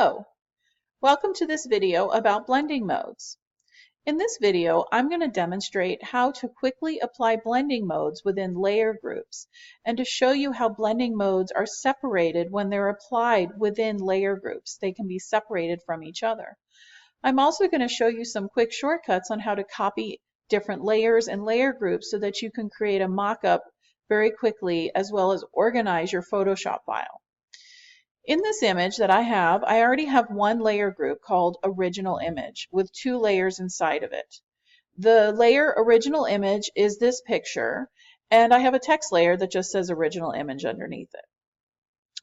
Hello, welcome to this video about blending modes. In this video, I'm going to demonstrate how to quickly apply blending modes within layer groups and to show you how blending modes are separated when they're applied within layer groups. They can be separated from each other. I'm also going to show you some quick shortcuts on how to copy different layers and layer groups so that you can create a mock-up very quickly as well as organize your Photoshop file. In this image that I already have one layer group called Original Image with two layers inside of it. The layer Original Image is this picture, and I have a text layer that just says Original Image underneath it.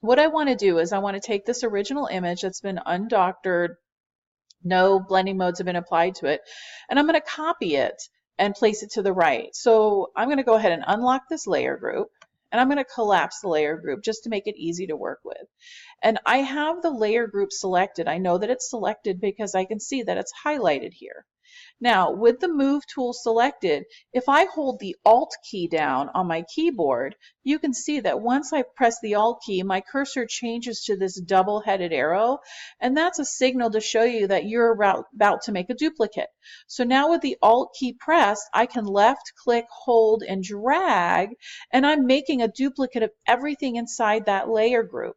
What I want to do is I want to take this original image that's been undoctored, no blending modes have been applied to it, and I'm going to copy it and place it to the right. So I'm going to go ahead and unlock this layer group, and I'm going to collapse the layer group just to make it easy to work with. And I have the layer group selected. I know that it's selected because I can see that it's highlighted here. Now, with the Move tool selected, if I hold the Alt key down on my keyboard, you can see that once I press the Alt key, my cursor changes to this double-headed arrow, and that's a signal to show you that you're about to make a duplicate. So now with the Alt key pressed, I can left click, hold, and drag, and I'm making a duplicate of everything inside that layer group.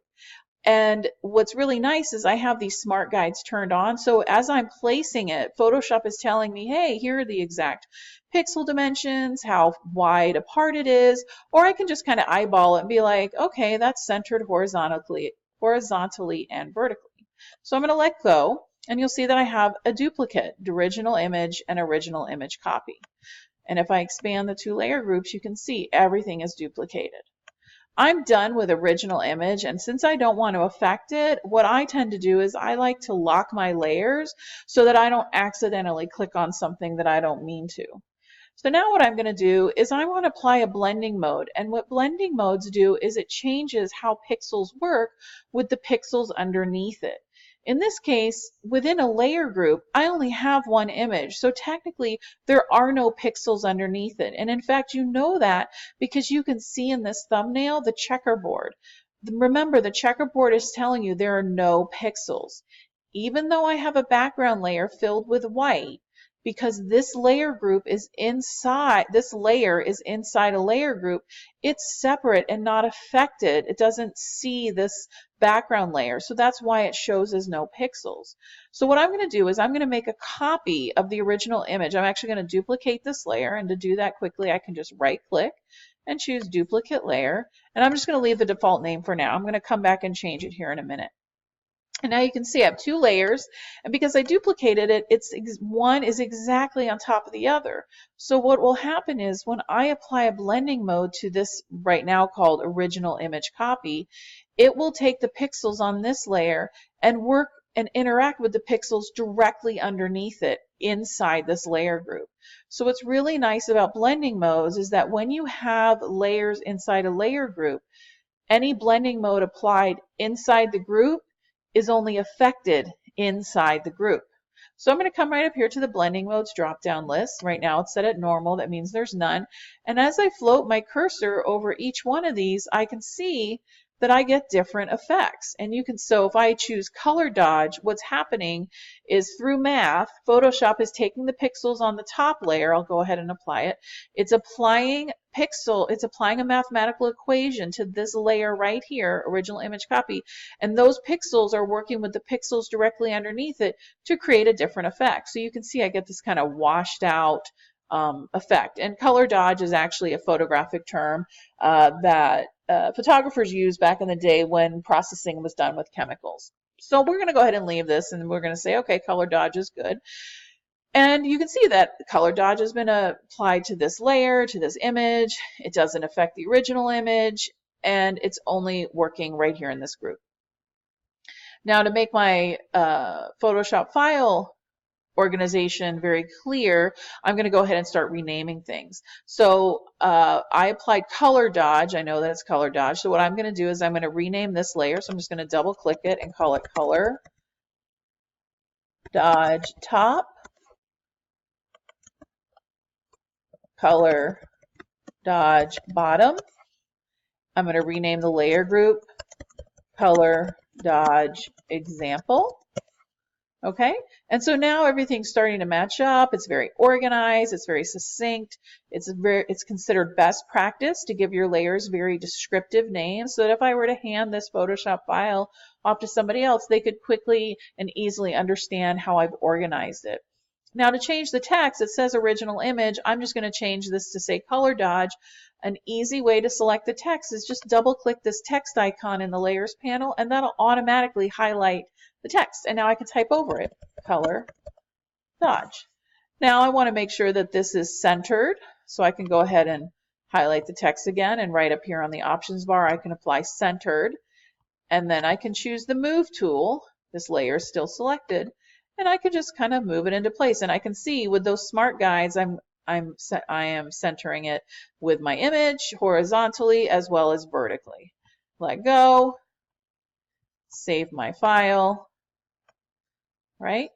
And what's really nice is I have these smart guides turned on. So as I'm placing it, Photoshop is telling me, hey, here are the exact pixel dimensions, how wide apart it is, or I can just kind of eyeball it and be like, okay, that's centered horizontally and vertically. So I'm going to let go, and you'll see that I have a duplicate, the original image and original image copy. And if I expand the two layer groups, you can see everything is duplicated. I'm done with original image, and since I don't want to affect it, what I tend to do is I like to lock my layers so that I don't accidentally click on something that I don't mean to. So now what I'm going to do is I want to apply a blending mode, and what blending modes do is it changes how pixels work with the pixels underneath it. In this case, within a layer group, I only have one image, so technically there are no pixels underneath it. And in fact, you know that because you can see in this thumbnail the checkerboard. Remember, the checkerboard is telling you there are no pixels. Even though I have a background layer filled with white, because this layer group is inside, this layer is inside a layer group, it's separate and not affected. It doesn't see this background layer, so that's why it shows as no pixels. So what I'm going to do is I'm going to make a copy of the original image. I'm actually going to duplicate this layer, and to do that quickly I can just right click and choose duplicate layer, and I'm just going to leave the default name for now. I'm going to come back and change it here in a minute. And now you can see I have two layers, and because I duplicated it, one is exactly on top of the other. So what will happen is when I apply a blending mode to this right now called original image copy, it will take the pixels on this layer and work and interact with the pixels directly underneath it inside this layer group. So what's really nice about blending modes is that when you have layers inside a layer group, any blending mode applied inside the group is only affected inside the group. So I'm going to come right up here to the blending modes drop down list. Right now it's set at normal, that means there's none. And as I float my cursor over each one of these, I can see that I get different effects. And you can, so if I choose color dodge, what's happening is through math, Photoshop is taking the pixels on the top layer, I'll go ahead and apply it. It's applying a mathematical equation to this layer right here, original image copy, and those pixels are working with the pixels directly underneath it to create a different effect. So you can see I get this kind of washed out effect. And color dodge is actually a photographic term that photographers used back in the day when processing was done with chemicals. So we're going to go ahead and leave this, and we're going to say, okay, color dodge is good. And you can see that color dodge has been applied to this layer, to this image. It doesn't affect the original image, and it's only working right here in this group. Now to make my Photoshop file organization very clear, I'm going to go ahead and start renaming things. So I applied color dodge. I know that it's color dodge. So what I'm going to do is I'm going to rename this layer. So I'm just going to double click it and call it color dodge top, color dodge bottom. I'm going to rename the layer group color dodge example. Okay, and so now everything's starting to match up. It's very organized, it's very succinct, it's considered best practice to give your layers very descriptive names so that if I were to hand this Photoshop file off to somebody else, they could quickly and easily understand how I've organized it. Now to change the text, it says original image. I'm just going to change this to say color dodge. An easy way to select the text is just double click this text icon in the layers panel and that'll automatically highlight the text. And now I can type over it, color dodge. Now I want to make sure that this is centered, so I can go ahead and highlight the text again, and right up here on the options bar I can apply centered, and then I can choose the move tool. This layer is still selected, and I can just kind of move it into place. And I can see with those smart guides I am centering it with my image horizontally as well as vertically. Let go, save my file, right?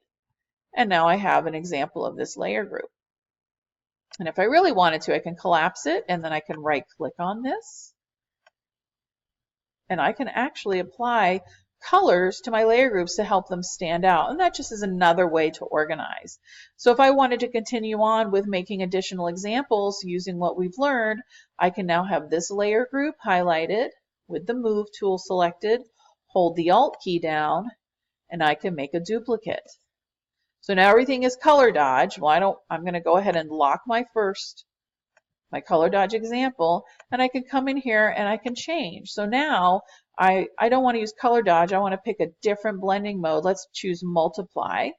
And now I have an example of this layer group. And if I really wanted to, I can collapse it, and then I can right click on this, and I can actually apply colors to my layer groups to help them stand out. And that just is another way to organize. So if I wanted to continue on with making additional examples using what we've learned, I can now have this layer group highlighted with the move tool selected, hold the Alt key down, and I can make a duplicate. So now everything is color dodge. Well, I'm going to go ahead and lock my color dodge example, and I can come in here and I can change. So now I don't want to use color dodge. I want to pick a different blending mode. Let's choose multiply.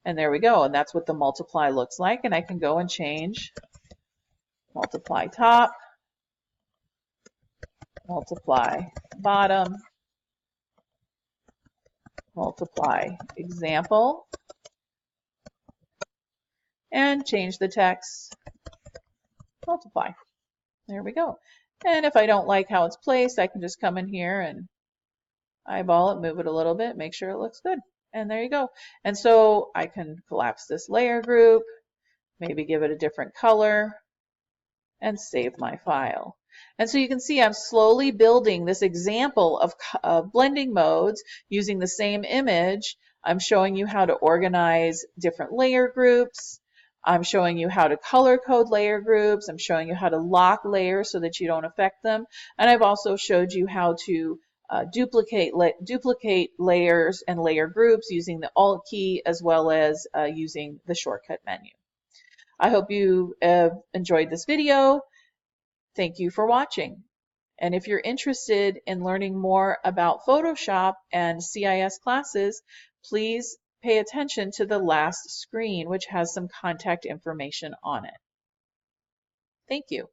And there we go. And that's what the multiply looks like. And I can go and change multiply top, multiply bottom, multiply example, and change the text, multiply. There we go. And if I don't like how it's placed, I can just come in here and eyeball it, move it a little bit, make sure it looks good. And there you go. And so I can collapse this layer group, maybe give it a different color, and save my file. And so you can see I'm slowly building this example of blending modes using the same image. I'm showing you how to organize different layer groups. I'm showing you how to color code layer groups. I'm showing you how to lock layers so that you don't affect them. And I've also showed you how to duplicate layers and layer groups using the Alt key as well as using the shortcut menu. I hope you enjoyed this video. Thank you for watching. And if you're interested in learning more about Photoshop and CIS classes, please pay attention to the last screen, which has some contact information on it. Thank you.